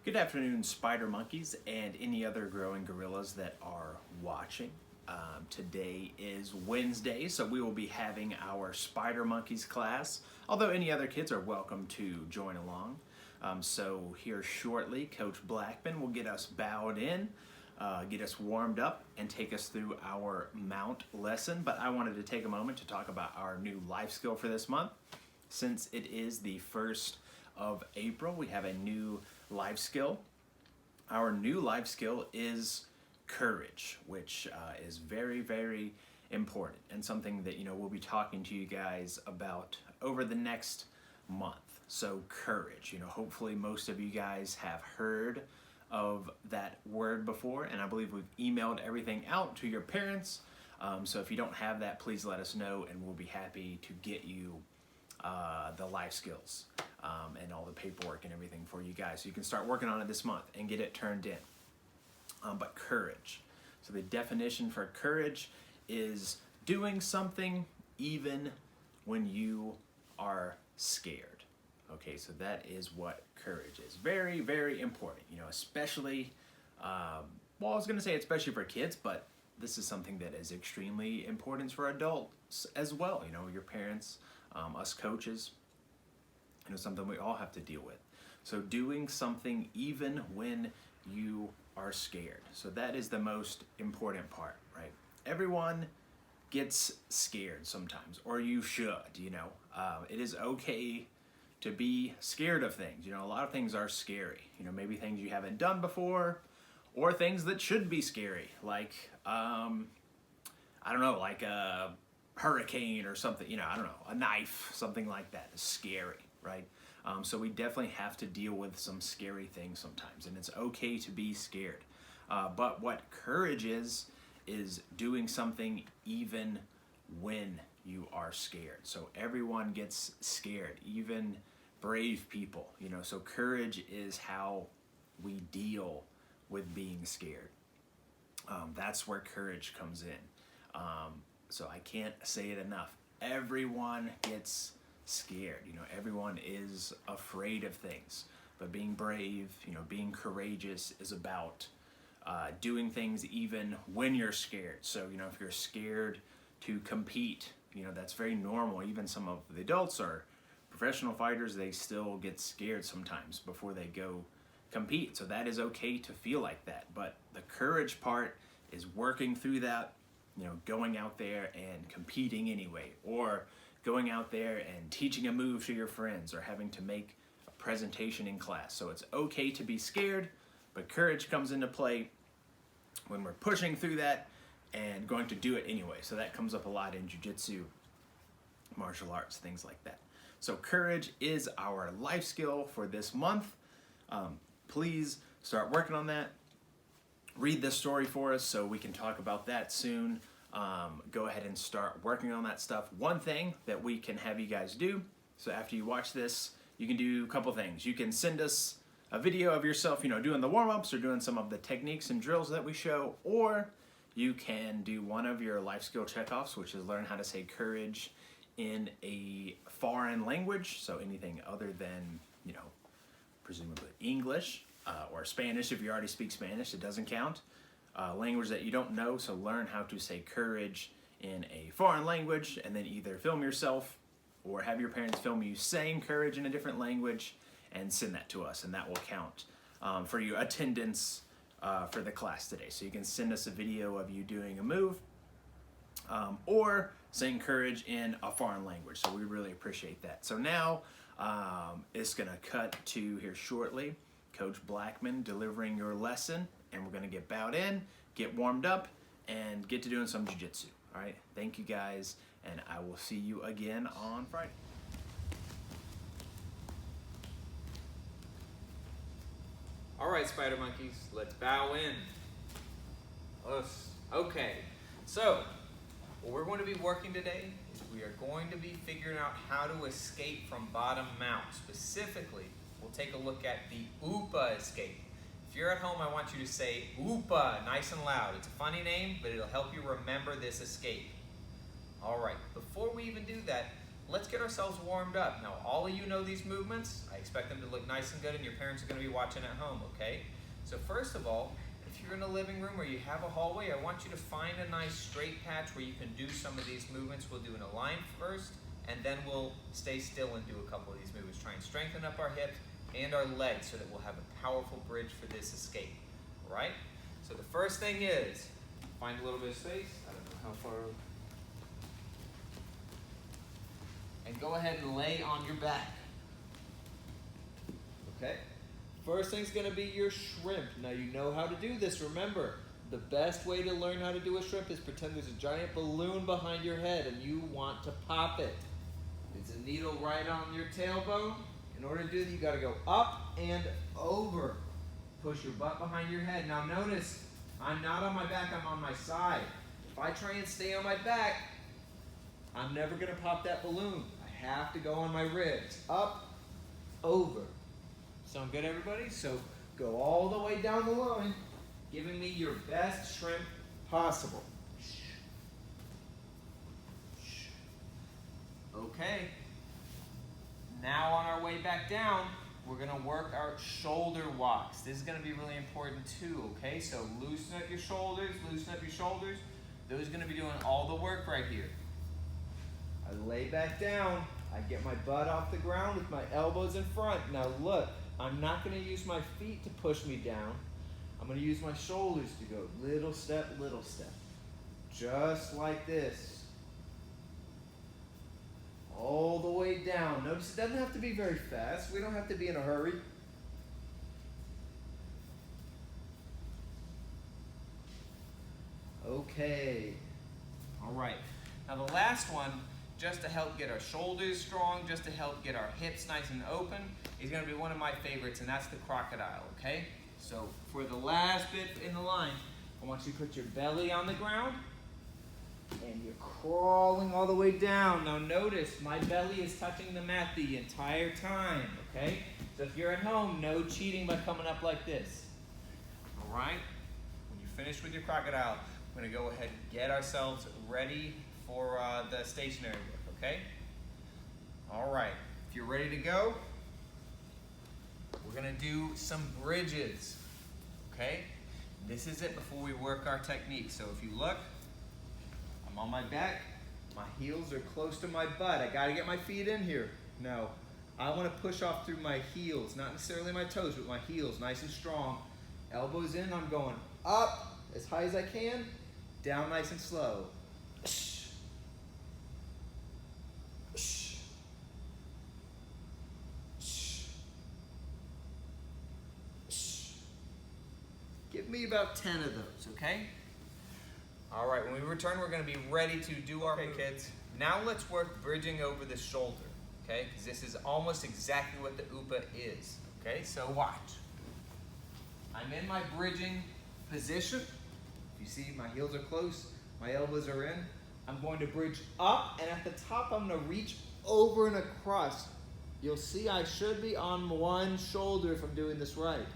Good afternoon, spider monkeys and any other growing gorillas that are watching. Today is Wednesday, so we will be having our spider monkeys class, although any other kids are welcome to join along. So here shortly, Coach Blackmon will get us bowed in, get us warmed up, and take us through our mount lesson. But I wanted to take a moment to talk about our new life skill for this month. Since it is the 1st of April, we have a new life skill. Our new life skill is courage, which is very, very important and something that we'll be talking to you guys about over the next month. So courage, hopefully most of you guys have heard of that word before, and I believe we've emailed everything out to your parents. So if you don't have that, please let us know, and we'll be happy to get you the life skills and all the paperwork and everything for you guys, so you can start working on it this month and get it turned in. But courage. So the definition for courage is doing something even when you are scared. Okay, so that is what courage is. Very, very important, especially, well, I was going to say especially for kids, but this is something that is extremely important for adults as well. Your parents, us coaches, something we all have to deal with. So doing something even when you are scared. So that is the most important part, right? Everyone gets scared sometimes, or you should, it is okay to be scared of things. A lot of things are scary, maybe things you haven't done before, or things that should be scary, like, I don't know, like a hurricane or something, I don't know, a knife, something like that is scary, right? So we definitely have to deal with some scary things sometimes, and it's okay to be scared. But what courage is doing something even when you are scared. So everyone gets scared, even brave people, so courage is how we deal with being scared. That's where courage comes in. So I can't say it enough. Everyone gets scared. Everyone is afraid of things. But being brave, being courageous is about doing things even when you're scared. So, if you're scared to compete, that's very normal. Even some of the adults are professional fighters. They still get scared sometimes before they go compete. So that is okay to feel like that. But the courage part is working through that, going out there and competing anyway, or going out there and teaching a move to your friends, or having to make a presentation in class. So it's okay to be scared, but courage comes into play when we're pushing through that and going to do it anyway. So that comes up a lot in jiu-jitsu, martial arts, things like that. So courage is our life skill for this month. Please start working on that. Read this story for us so we can talk about that soon. Go ahead and start working on that stuff. One thing that we can have you guys do, so after you watch this, you can do a couple things. You can send us a video of yourself, doing the warm-ups or doing some of the techniques and drills that we show, or you can do one of your life skill checkoffs, which is learn how to say courage in a foreign language, so anything other than, presumably English or Spanish. If you already speak Spanish, it doesn't count. Language that you don't know, so learn how to say courage in a foreign language, and then either film yourself or have your parents film you saying courage in a different language and send that to us, and that will count for your attendance for the class today. So you can send us a video of you doing a move or saying courage in a foreign language, so we really appreciate that. So now it's going to cut to here shortly, Coach Blackmon delivering your lesson, and we're going to get bowed in, get warmed up, and get to doing some jiu-jitsu. All right, thank you guys, and I will see you again on Friday. All right, spider monkeys, let's bow in. Okay, so what we're going to be working today is we are going to be figuring out how to escape from bottom mount. Specifically, we'll take a look at the UPA escape. If you're at home, I want you to say UPA nice and loud. It's a funny name, but it'll help you remember this escape. All right, before we even do that, let's get ourselves warmed up. Now, all of you know these movements. I expect them to look nice and good, and your parents are going to be watching at home, okay? So first of all, if you're in a living room or you have a hallway, I want you to find a nice straight patch where you can do some of these movements. We'll do in a line first, and then we'll stay still and do a couple of these movements. Try and strengthen up our hips and our legs so that we'll have a powerful bridge for this escape, all right? So the first thing is, find a little bit of space. I don't know how far. And go ahead and lay on your back. Okay? First thing's gonna be your shrimp. Now you know how to do this, remember. The best way to learn how to do a shrimp is pretend there's a giant balloon behind your head and you want to pop it. It's a needle right on your tailbone. In order to do that, you gotta go up and over. Push your butt behind your head. Now notice, I'm not on my back, I'm on my side. If I try and stay on my back, I'm never gonna pop that balloon. I have to go on my ribs. Up, over. Sound good, everybody? So go all the way down the line, giving me your best shrimp possible. Okay. Now on our way back down, we're gonna work our shoulder walks. This is gonna be really important too, okay? So loosen up your shoulders, loosen up your shoulders. Those are gonna be doing all the work right here. I lay back down, I get my butt off the ground with my elbows in front. Now look, I'm not gonna use my feet to push me down. I'm gonna use my shoulders to go little step, just like this. All the way down. Notice it doesn't have to be very fast. We don't have to be in a hurry. Okay. All right. Now the last one, just to help get our shoulders strong, just to help get our hips nice and open, is going to be one of my favorites, and that's the crocodile, okay? So for the last bit in the line, I want you to put your belly on the ground, and you're crawling all the way down. Now notice, my belly is touching the mat the entire time, okay? So if you're at home, no cheating by coming up like this. All right? When you're finished with your crocodile, we're gonna go ahead and get ourselves ready for the stationary work, okay? All right, if you're ready to go, we're gonna do some bridges, okay? This is it before we work our technique. So if you look, I'm on my back, my heels are close to my butt. I gotta get my feet in here. No, I wanna push off through my heels, not necessarily my toes, but my heels, nice and strong. Elbows in, I'm going up as high as I can, down nice and slow. Give me about 10 of those, okay? All right, when we return, we're gonna be ready to do our move. Kids. Now let's work bridging over the shoulder, okay? Because this is almost exactly what the UPA is, okay? So watch. I'm in my bridging position. You see my heels are close, my elbows are in. I'm going to bridge up, and at the top, I'm gonna reach over and across. You'll see I should be on one shoulder if I'm doing this right.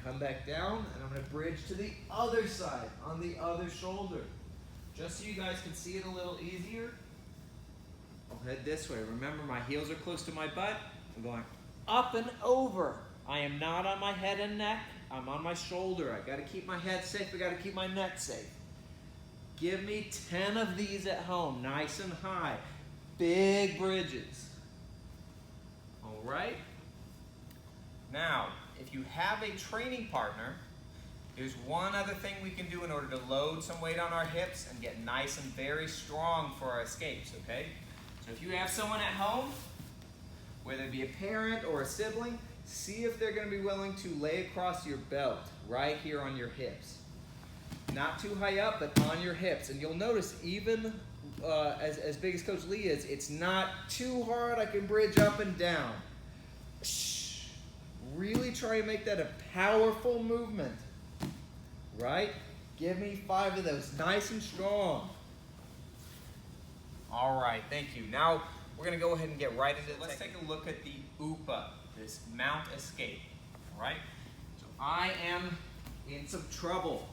Come back down, and I'm gonna bridge to the other side, on the other shoulder. Just so you guys can see it a little easier, I'll head this way. Remember, my heels are close to my butt. I'm going up and over. I am not on my head and neck. I'm on my shoulder. I gotta keep my head safe. I gotta keep my neck safe. Give me 10 of these at home, nice and high. Big bridges. All right? Now, if you have a training partner, there's one other thing we can do in order to load some weight on our hips and get nice and very strong for our escapes, okay? So if you have someone at home, whether it be a parent or a sibling, see if they're gonna be willing to lay across your belt right here on your hips. Not too high up, but on your hips. And you'll notice even as big as Coach Lee is, it's not too hard. I can bridge up and down. Really try and make that a powerful movement, right? Give me 5 of those, nice and strong. All right, thank you. Now we're gonna go ahead and get right into it. Let's take a look at the UPA, this mount escape, all right? So I am in some trouble.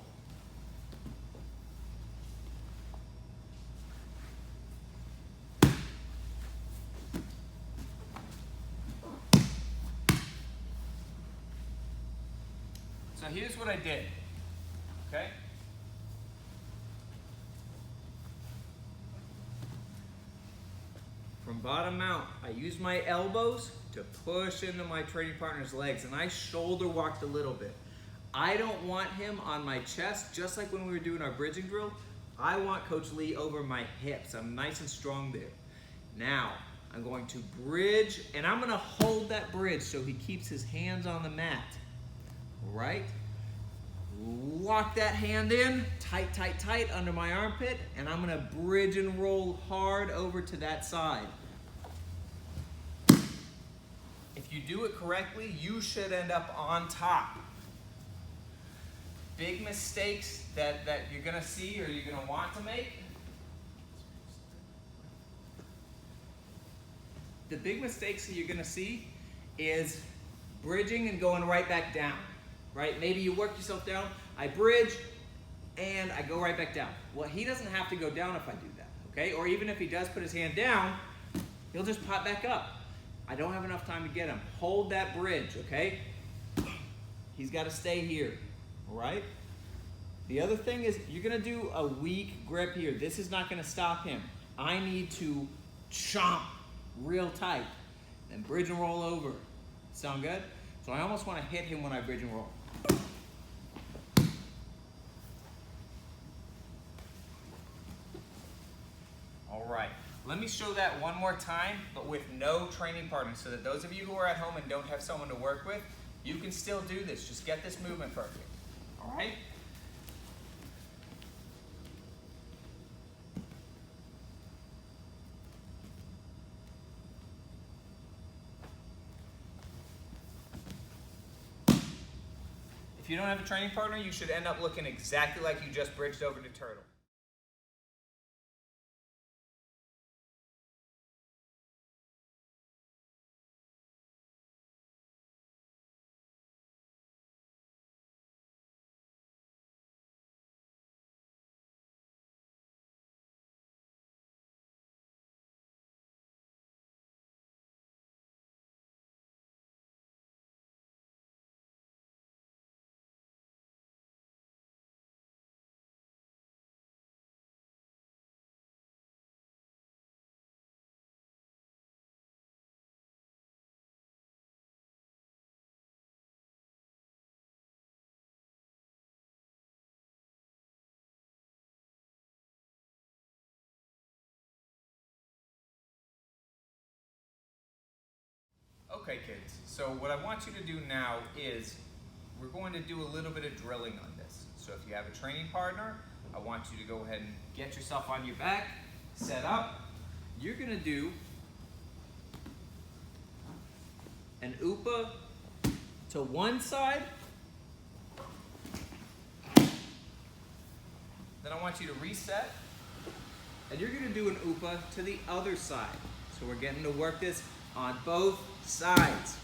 So here's what I did, okay? From bottom mount, I used my elbows to push into my training partner's legs, and I shoulder walked a little bit. I don't want him on my chest, just like when we were doing our bridging drill. I want Coach Lee over my hips. I'm nice and strong there. Now, I'm going to bridge, and I'm gonna hold that bridge so he keeps his hands on the mat. All right? Lock that hand in, tight, tight, tight under my armpit, and I'm gonna bridge and roll hard over to that side. If you do it correctly, you should end up on top. Big mistakes that you're gonna see or you're gonna want to make. The big mistakes that you're gonna see is bridging and going right back down, right? Maybe you work yourself down, I bridge, and I go right back down. Well, he doesn't have to go down if I do that, okay? Or even if he does put his hand down, he'll just pop back up. I don't have enough time to get him. Hold that bridge, okay? He's got to stay here, all right? The other thing is you're going to do a weak grip here. This is not going to stop him. I need to chomp real tight and bridge and roll over. Sound good? So I almost want to hit him when I bridge and roll. All right. Let me show that one more time, but with no training partner, so that those of you who are at home and don't have someone to work with, you can still do this. Just get this movement perfect. All right? If you don't have a training partner, you should end up looking exactly like you just bridged over to turtle. Okay, kids, so what I want you to do now is we're going to do a little bit of drilling on this. So if you have a training partner, I want you to go ahead and get yourself on your back, set up. You're going to do an upa to one side. Then I want you to reset, and you're going to do an upa to the other side. So we're getting to work this on both sides.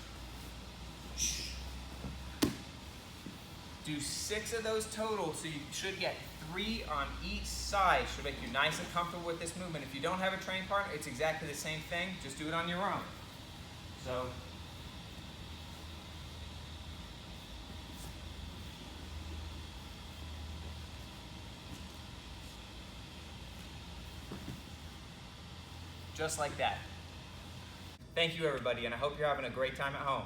Do 6 of those total, so you should get 3 on each side. Should make you nice and comfortable with this movement. If you don't have a training partner, it's exactly the same thing. Just do it on your own. So just like that. Thank you, everybody, and I hope you're having a great time at home.